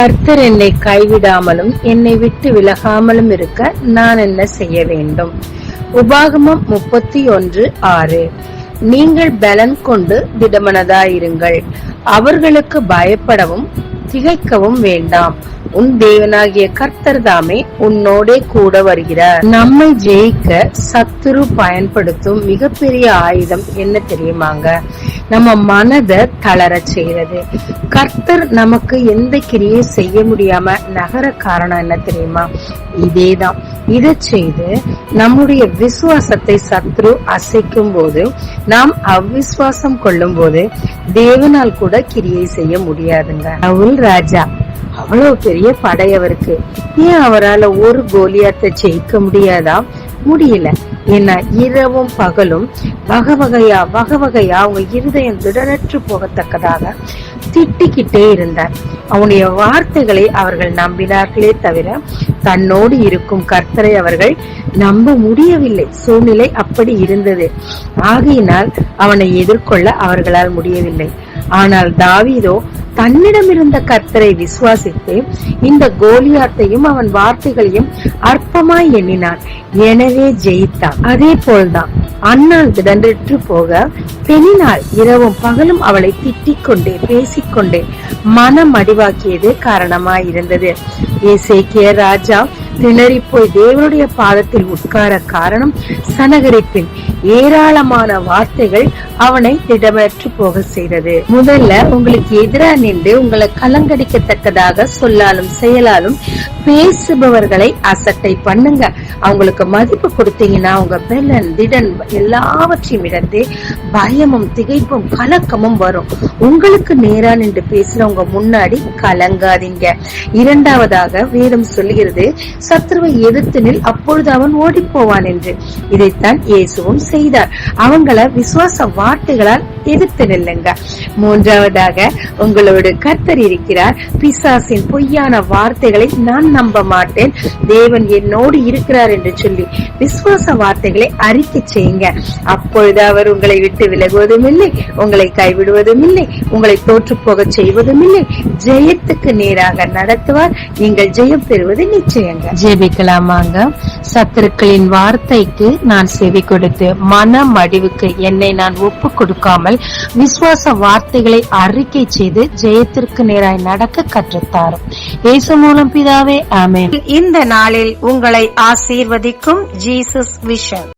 கர்த்தர் என்னை கைவிடாமலும் என்னை விட்டு விலகாமலும் இருக்க நான் என்ன செய்ய வேண்டும்? உபாகமம் 31:6. நீங்கள் பலன் கொண்டு திடமனதாயிருங்கள், அவர்களுக்கு பயப்படவும் திகைக்கவும் வேண்டாம். உன் தேவனாகிய கர்த்தர் தாமே உன்னோடே கூட வருகிறார். நம்மை ஜெயிக்க சத்துரு பயன்படுத்தும் மிகப்பெரிய ஆயுதம் என்ன தெரியுமாங்க? நம்ம மனதை தளர செய்யறது. கர்த்தர் நமக்கு எந்த கிரியை செய்ய முடியாம நகர காரணம் என்ன தெரியுமா? இதேதான். இதை செய்து நம்முடைய விசுவாசத்தை சத்ரு அசைக்கும் போது, நாம் அவ்விசுவாசம் கொள்ளும் போது தேவனால் கூட கிரியை செய்ய முடியாதுங்க. சவுல் ராஜா அவ்வளவு பெரிய படையவருக்கு, ஏன் அவரால் ஒரு கோலியாத்தை ஜெயிக்க முடியாதா? முடியல. ஏன்னா இரவும் பகலும் வகை வகையா அவங்க இருதயம் திடனற்று போகத்தக்கதாக திட்டிக்கிட்டே இருந்தார். அவனுடைய வார்த்தைகளை அவர்கள் நம்பினார்களே தவிர தன்னோடு இருக்கும் கர்த்தரை அவர்கள் நம்ப முடியவில்லை. சூழ்நிலை அப்படி இருந்தது. ஆகையினால் அவனை எதிர்கொள்ள அவர்களால் முடியவில்லை. ஆனால் தாவீதோ தன்னிடம் இருந்த கர்த்தரை விசுவாசித்து இந்த கோலியாத்தையும் அவன் வார்த்தைகளையும் அற்பமாய் எண்ணினான். எனவே ஜெயித்தான். அதே போல்தான் அன்னாள் திடன்று போக பெண்ணினாள் இரவும் பகலும் அவளை திட்டிக் கொண்டே பேசிக்கொண்டே மனம் அடிவாக்கியது காரணமாயிருந்தது. எசேக்கியா ராஜா திணறி போய் தேவனுடைய பாதத்தில் உட்கார காரணம் சனகரிப்பின் ஏராளமான வார்த்தைகள் அவனை திடமற்று போக செய்தது. முதல்ல உங்களுக்கு எதிராக நின்று உங்களை கலங்கடிக்கத்தக்கதாக சொல்லாலும் செயலாலும் பேசுபவர்களை அசட்டை பண்ணுங்க. அவங்களுக்கு மதிப்பு கொடுத்தீங்கன்னா அவங்க பெலன் திடன் எல்லாவற்றையும் இழந்து பயமும் திகைப்பும் கலக்கமும் வரும். உங்களுக்கு நேரா நின்று பேசுறவங்க முன்னாடி கலங்காதீங்க. இரண்டாவதாக வேதம் சொல்லுகிறது, சத்ருவை எதிர்த்து நில், அப்பொழுது அவன் ஓடி போவான் என்று. இதைத்தான் இயேசுவும் செய்தார். அவங்கள விசுவாச வார்த்தைகளால் எதிர்த்து நில்லுங்க. மூன்றாவதாக உங்களோடு கர்த்தர் இருக்கிறார். பிசாசின் பொய்யான வார்த்தைகளை நான் நம்ப மாட்டேன், தேவன் என்னோடு இருக்கிறார் என்று சொல்லி விசுவாச வார்த்தைகளை அறிக்கை செய்யுங்க. அப்பொழுது அவர் உங்களை விட்டு விலகுவதும் இல்லை, உங்களை கைவிடுவதும் இல்லை, உங்களை தோற்று போக செய்வதும் இல்லை. ஜெயத்துக்கு நேராக நடத்துவார். நீங்கள் ஜெயம் பெறுவது நிச்சயங்க. ஜெபிக்கலாமாங்க. சத்துருக்களின் வார்த்தைக்கு நான் செவி கொடுத்து மன மடிவுக்கு என்னை நான் ஒப்பு கொடுக்காமல் விசுவாச வார்த்தைகளை அறிக்கை செய்து ஜெயத்திற்கு நேராய் நடக்க கற்றுத்தாரும். இயேசு மூலம் பிதாவே, ஆமென். இந்த நாளில் உங்களை ஆசீர்வதிக்கும் ஜீசஸ் விஷன்.